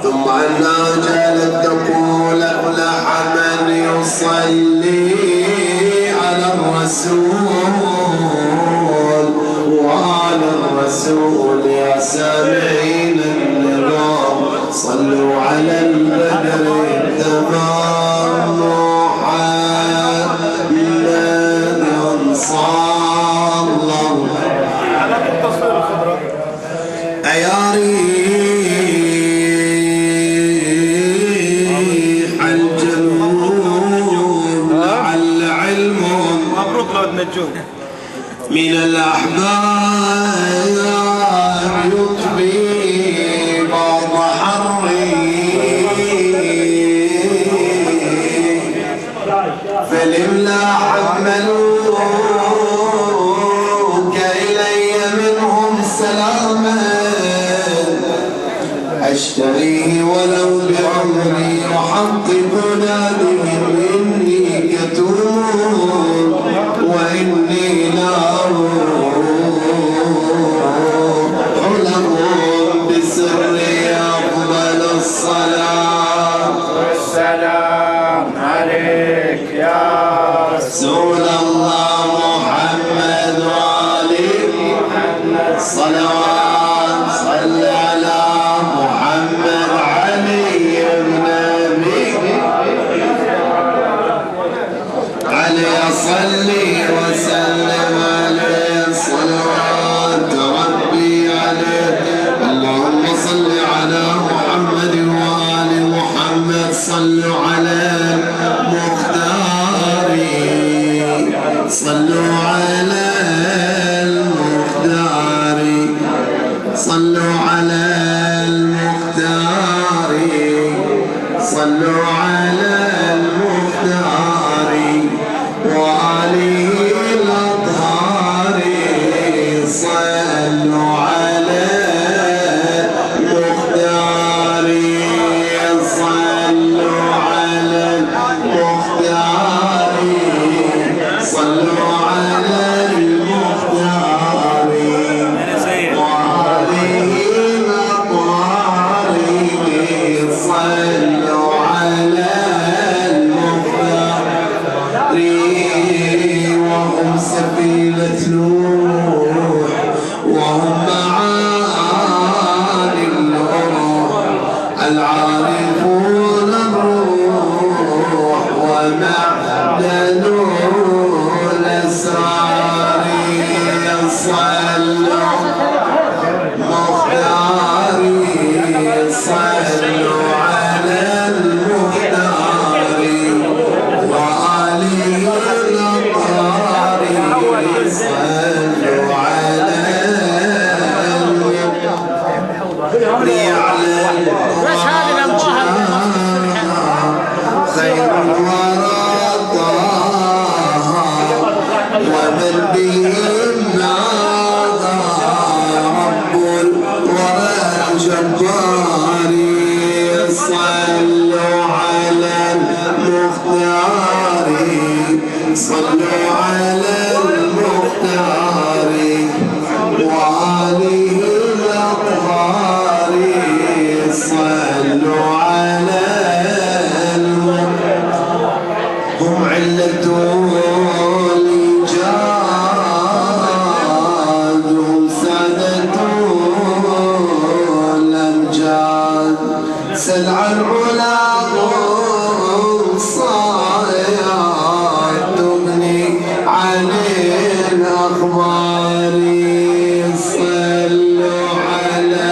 ثم أنها جعلت تقول أفلح من يصلي على الرسول وعلى الرسول يا سامعين النظام صلوا على البدر التمام محمد صلى الله يا ريح الجنون لعل علم مبروك لو تنجون من الأحباب يطفي بعض حري فلملا حملوك إلي منهم سلاما أشتريه ولو بعمري يحققنا بهم إني كتوم وإني لهم بسر أفضل الصلاة والسلام عليك يا رسول الله محمد وآله صلوات صل على محمد علي بن أبي علي صلي وسلم عليه صلوات ربي عليه اللهم صل على محمد وآل محمد صلوا على المختار صلوا على المختار صلوا على المختار صلوا على المختار وآله الأطهار صلوا على المختار صلوا على المختار صلوا على المختار وآله الأطهار صلوا على المختار وهم سفينة نوح وهم معاني الروح العارفون الروح ومعدن الأسرار صلوا مختاري صلوا على المختار وآله الأطهار صلوا على ليعلم خير الورى طه ومن بهم نادى رب الورى الجبار صلوا على المختار صلوا على المختار وآله الأطهار صلوا على هم علة الإيجاد هم سادة الأمجاد سل عن علاهم صايات تغني عن الأخبار صلوا على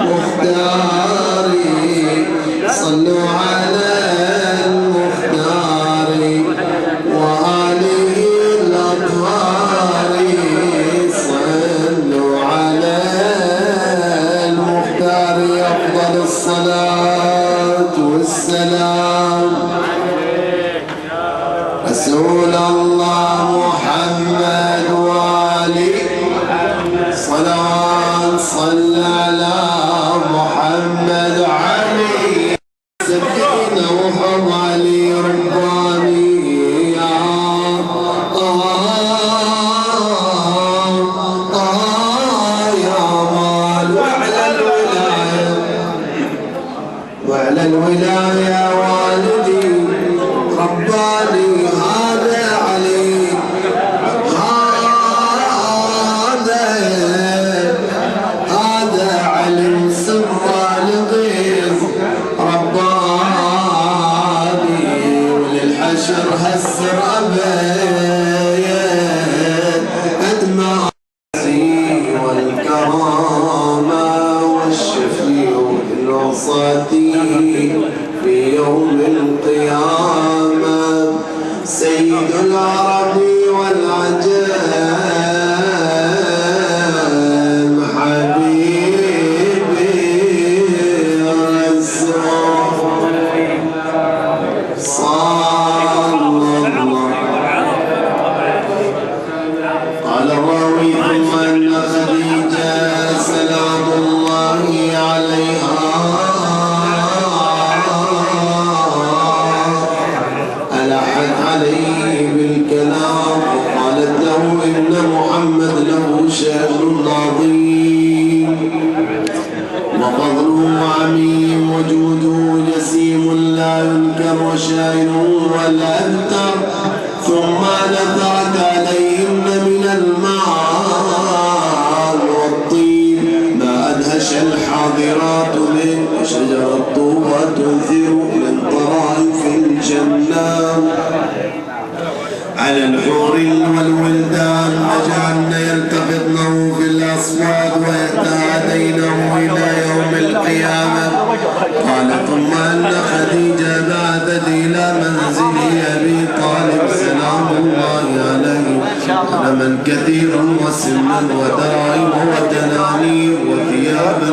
المختار صلوا على المختار وآله الأطهار صلوا على المختار أفضل الصلاة والسلام رسول الله محمد وآله صلوات صل على محمد علي سكينة وحب علي رباني يا مال وعلى الولاية الولاية والدي رباني هذا علي هذا علم سر لغيظ رباني وللحشر هسر أبيت أدمع والكرامة والشفيع الوصاتي في يوم القيامة سيد العرب والعجم حبيبي الرسول صلى الله قال الراوي ثم أن خديجة سلام الله عليها ألحت عليه بالكلام وقالت له إن محمد له شأن عظيم وفضله عميم وجوده جسيم لا ينكر وشائنه ولا أبتر ثم نثرت عليهن من المال والطيب ما أدهش الحاضرات من شجر الطوبى تنذر من طرائف الجنة على الحور والولدان وجعلن يلتقطنه في الأصوات ويتعدينه إلى يوم القيامة قال ثم أن خديجة بعثت إلى منزل أبي طالب سلام الله عليه غنما كثيرا وسنا ودراهم وتنانير وثيابا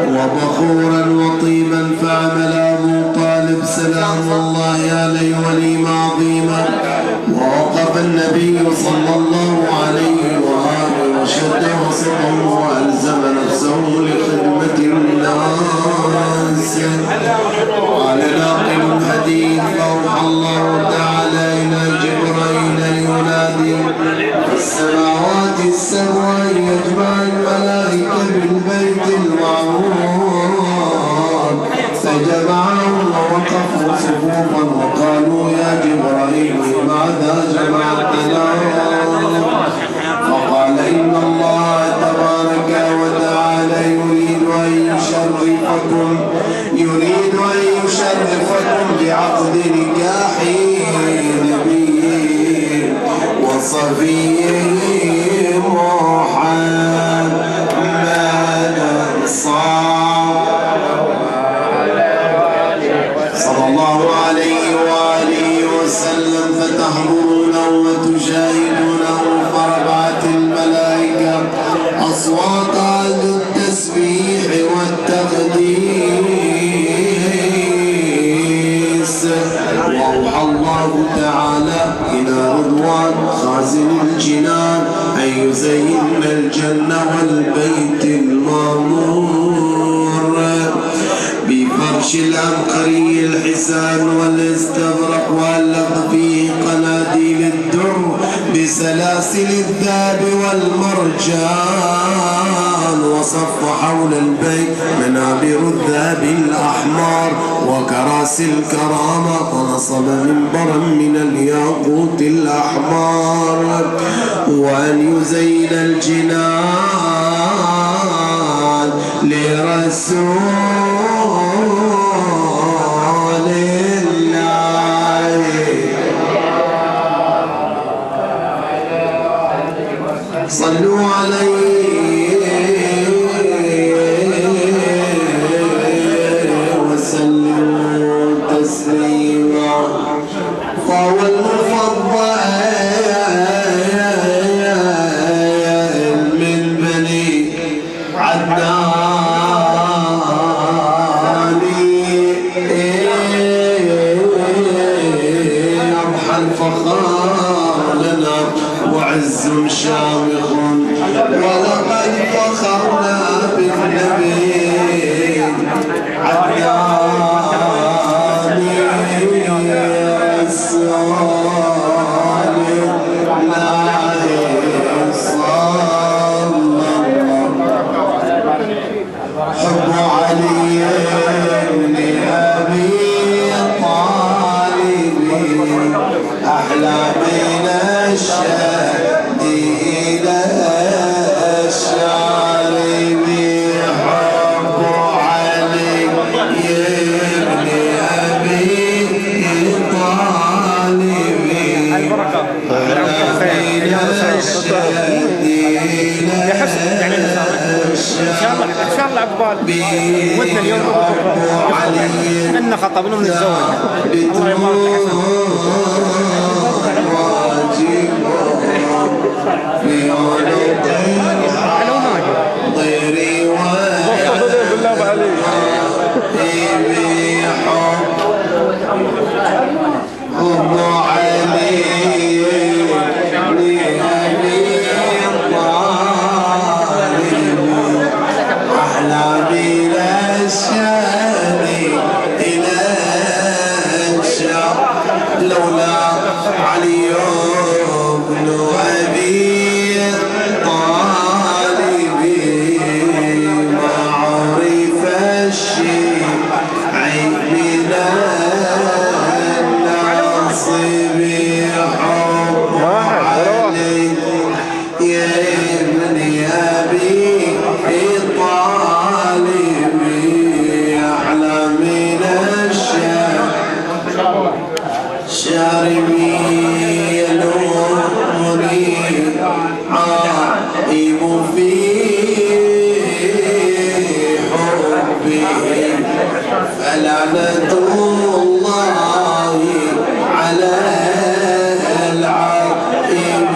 وبخورا وطيبا فعمل أبو طالب سلام الله عليه وليمة عظيمة ووقف النبي صلى الله عليه وآله وشد وسطه وألزم نفسه لخدمة الناس قال ناقل الحديث فأوحى الله تعالى إلى جبرائيل ينادي في السماوات السبع يجمع الملائكة بالبيت المعمور فجمعهم ووقفوا صفوفا وقالوا يا جبرائيل ماذا جمعتنا فقال إن الله تبارك وتعالى يريد أن يشرفكم بعقد نكاح نبيه وصفيه محمد صلى الله عليه وآله وسلم فتحضرونه وتشاهدونه فرفعت الملائكة أصواتها للتسبيح والتقديس وأوحى الله تعالى إلى رضوان خازن الجنان أن يزين الجنة والبيت المعمور بفرش العبقري الحسان والاستبرق وألق فيه قناديل الدر بسلاسل الذهب والمرجان وصف حول البيت منابر الذهب الأحمر وكراسي الكرامة ونصب منبرا من الياقوت الأحمر وأن يزين الجنان لرسول الله صلوا عليه وسلموا تسليما فهو المفضل من بني عدنان أضحى الفخار لنا وعز شامخ ولقد فخرنا بالنبي عدنان الصالح حب علي ان شاء الله عقبال ودنا اليوم ان خطبنا من الزواج. الله يبارك لولا علي بن أبي طالب ما عرف الشيعي من الناصب حب علي يا ابن أبي طالب أحلى من شاربي يلومني عائب في حبه فلعنة الله على العائب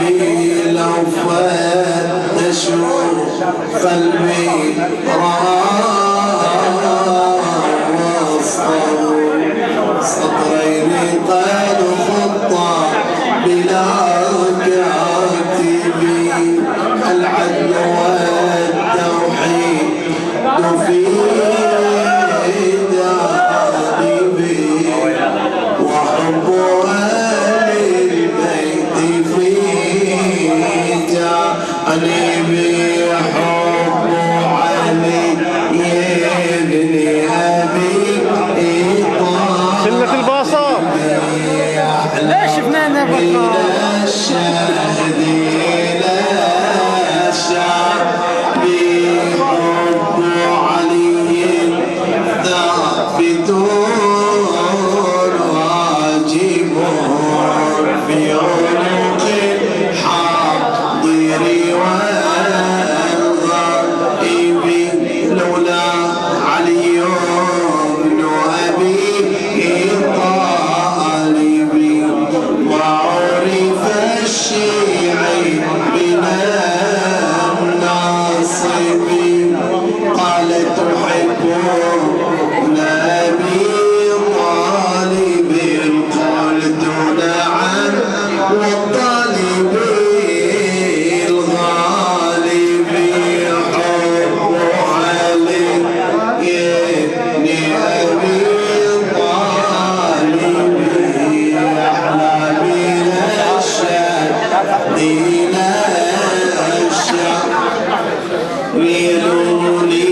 لو فتشوا قلبي سطرين قد خطا بلا كاتب العدل والتوحيد في دائبي وحب أهل البيت في جانبي حب علي ابن أبي شلة الباصة لا شفنانا بطل الشاهدين بحب علي ثابتون واجبون في عنق الحاضر والغائب لولا علي بن أبي طالب وعرف الشيعي من الناصب قال تحبون أبي طالب قلت نعم والطالب الغالب حب علي ابن أبي طالب أحلى من الشاهدين ويلوني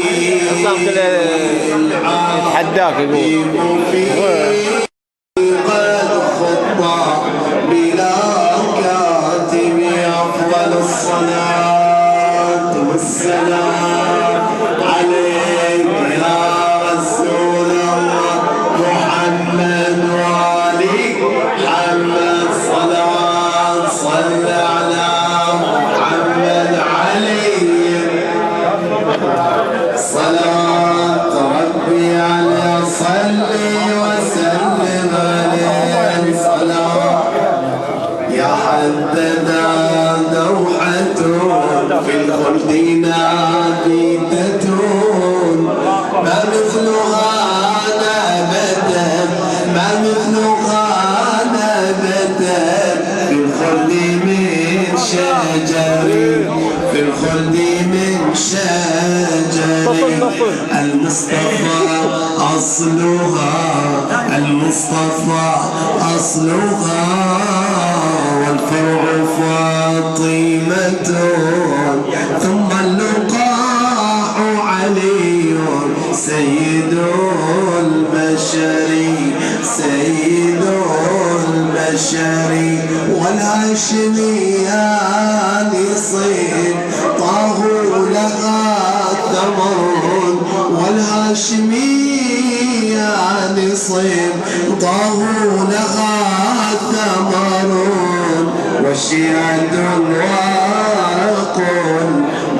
حداك يقول قد خطى بلا كاتب أفضل الصلاة والسلام عليك يا رسول الله محمد وعلي محمد صلوات صل على محمد علي صلاة ربي عليه صلي وسلم عليه صلاة يا حددا دوحة في الخلد نابتة ما مثلها نبتا ما مثلها نبتا في الخلد من شجر في الخلد من شجر المصطفى أصلها المصطفى أصلها والفرع فاطمة ثم اللقاح علي سيد البشر سيد البشر والهاشميان صيد طه لها ثمر والهاشميان صيد طه لها ثمر والشيعة ورق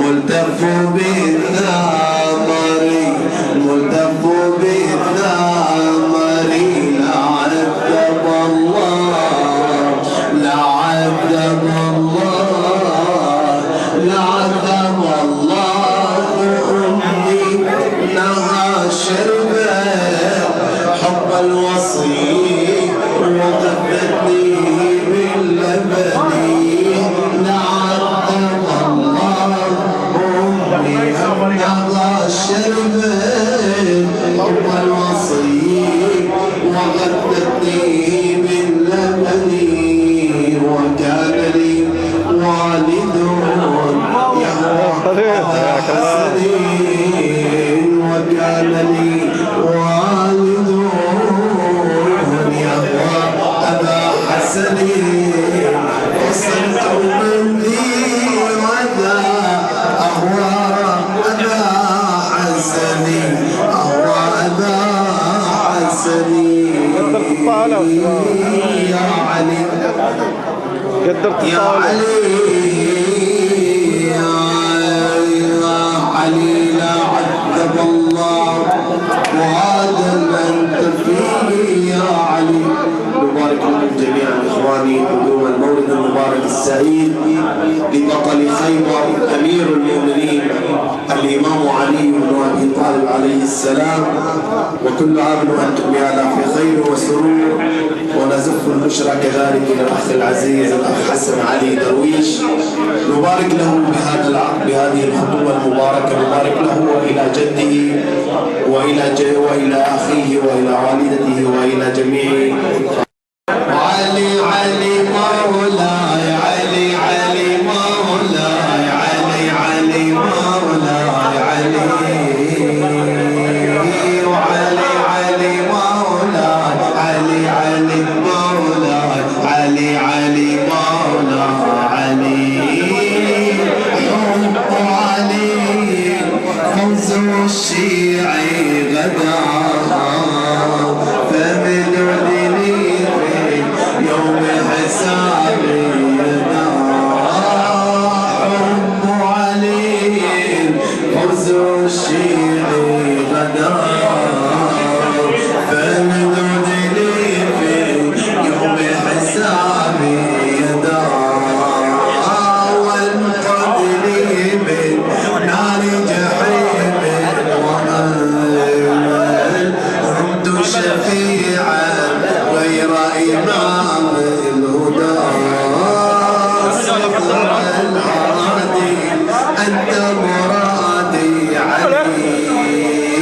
ملتف بالنار الوصي وغذتني باللبن لعذب الله أمي أبنى الشربين والوصي وغذتني باللبن وكان لي والد يهوى حسنين وكان لي والد يهوى أبا حسنين وصلت مني وذا أهوى أبا حسنين أهوى أبا حسنين يا علي قدرت يا علي يا علي لا عذب الله وهذا أنت فيه يا علي. نبارك لكم جميعا إخواني قدوم المولد المبارك السعيد لبطل خيبر أمير المؤمنين الإمام علي بن أبي طالب عليه السلام، وكل عام وأنتم بآلاف خير وسرور. ونزف البشرى كذلك إلى الأخ العزيز الأخ حسن علي درويش، نبارك له بهذا العقد بهذه الخطوة المباركة، نبارك له وإلى جده وإلى أخيه وإلى والدته وإلى جميع علي علي مولاي علي علي مولاي علي علي مولاي علي وعلي علي مولاي علي علي مولاي علي علي مولاي علي حب علي فوز الشيعي غدا فمن دليل يوم حسابي حب علي فوز الشيعي غدا فمن دليل يوم حسابي يدا وانقذ لي من نار جحيم ومن كنت شفيعا غير إمام الهدى صدر الأراضي أنت مرادي علي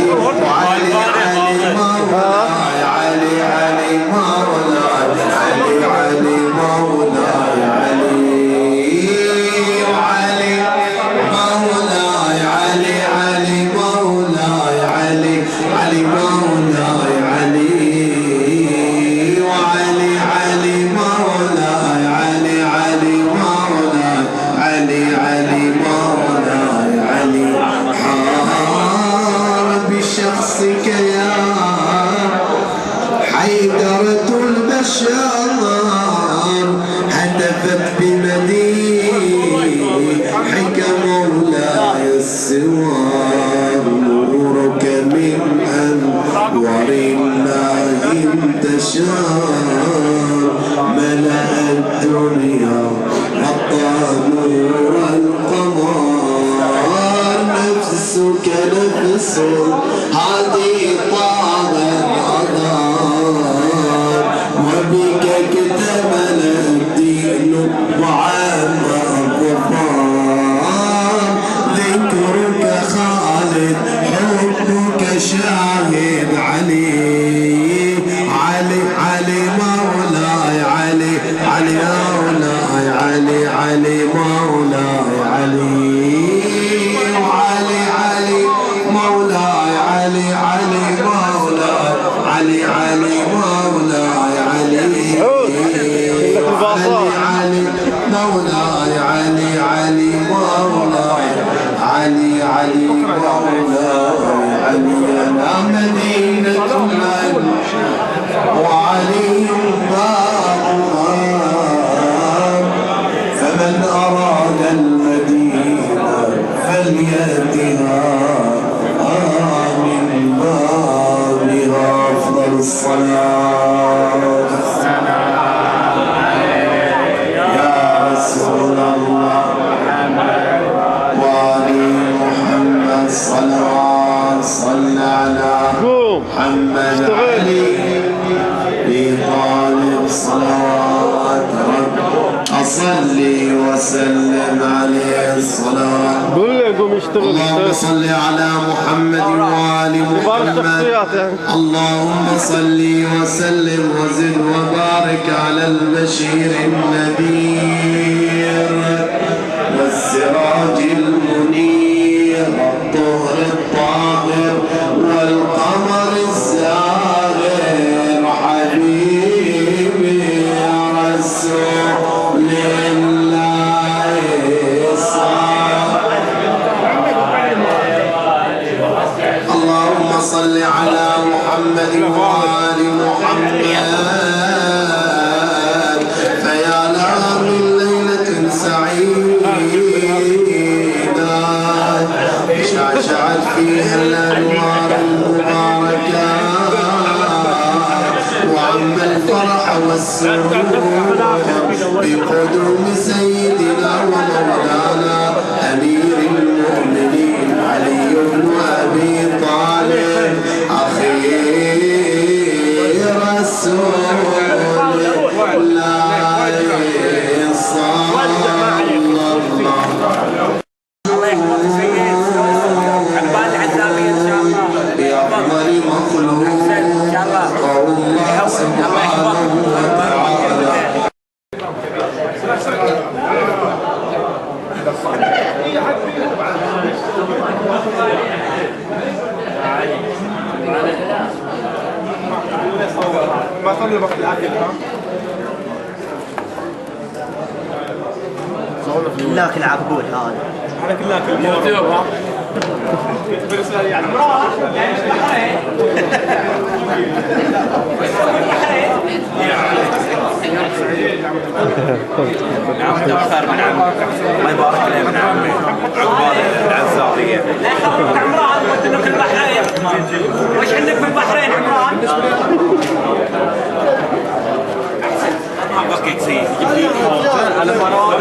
وعلي علي مولاي علي علي مولاي علي علي مولاي علي وعلي مولاي علي علي مولاي علي علي مولاي علي وعلي علي مولاي علي علي مولاي علي علي مولاي علي حار بشخصك يا حيدرة البشر هتفت بمديحك مولاي السوار نورك من أنوار الله انتشار ملأ الدنيا حتى نور القمر نفسك نفس هذه طعم الأضار وبك اكتمل الدين وعام الظفار ذكرك خالد حبك شاهد علي علي علي مولاي علي علي مولاي علي علي مولاي علي وعلي علي مولاي علي علي مولاي علي علي مولاي علي علي مولاي علي علي مولاي علي علي مولاي علي أنا مدينة من وعلي بابها فمن أراد المدينة فليأتها من بابها أفضل الصلاة يا رسول الله وعلي محمد صلوات صل على محمد علي صلي وسلم عليه الصلاة. قول له قوم يشتغل. اللهم صل على محمد وآل محمد. اللهم صل وسلم وزد وبارك على البشير النذير والسراج المنير الطهر الطاهر والقمر الزاهر حبيبي يا رسول الله اللهم صل على محمد وآل محمد. فيا لها من ليلة سعيدة شعشعت فيها الأنوار المباركة وعم الفرح والسرور بقدوم سيدنا ومولانا أمير المؤمنين علي بن أبي طالب أخي رسول الله صلى الله بأفضل مخلوق الله سبحانه وتعالى. ما صار له وقت الاكل كلاك العبود هذا. احنا كلنا كل يعني الله يبارك لك ابن عمي عقبال العزاريه. لا خبرك عمران ودنا في البحرين. وش عندك في البحرين عمران؟ بقيت سيد على مراد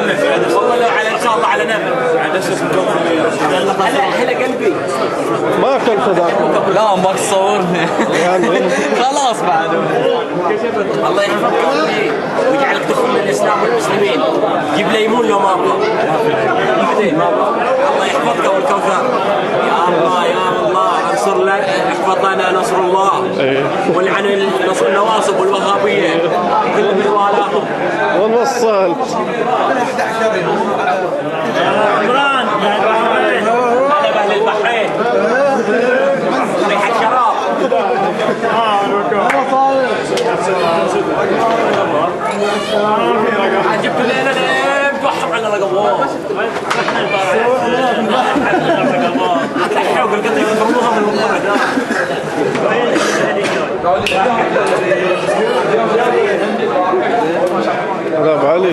والله لو على ان شاء الله على نبل على اسمكم هلا قلبي ما كنت ذاك. لا ما تصورني خلاص بعد الله يحفظك ويجعلك تدخل من الاسلام والمسلمين. جيب ليمون لو ما ابغى الله يحفظك والكوثر. يا الله يا الله انصر لنا احفظ لنا نصر الله والعن النواصب والوهابيه كل من والاهم ونوصل عمران هذا اهل البحرين ريحه شراب. جبت لنا البحر على رقبوه الحوق القطر يفرموها من الموضوع لا بعلي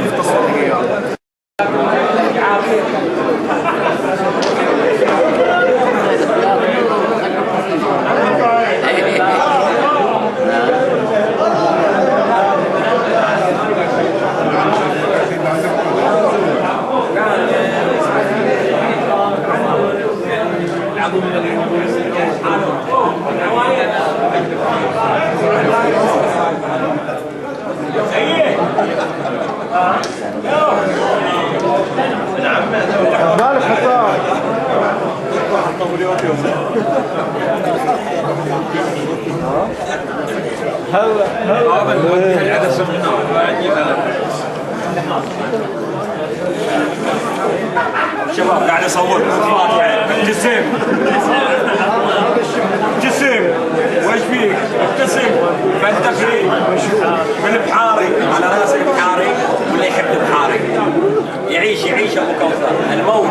مالك حسام شباب قاعد اصور جسم وش فيك؟ ابتسم فانت في من بحاري على راسك بحاري واللي يحب البحاري يعيش ابو كوثر الموت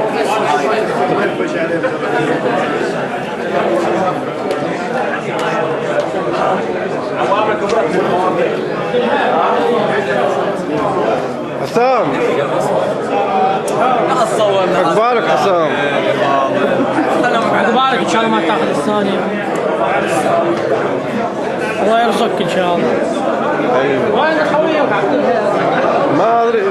حسام عقبالك حسام عقبالك ان شاء الله ما تاخذ الثانية. الله يرزقك ان شاء الله. ايوه وين خويك عبد الهادي؟ ما ادري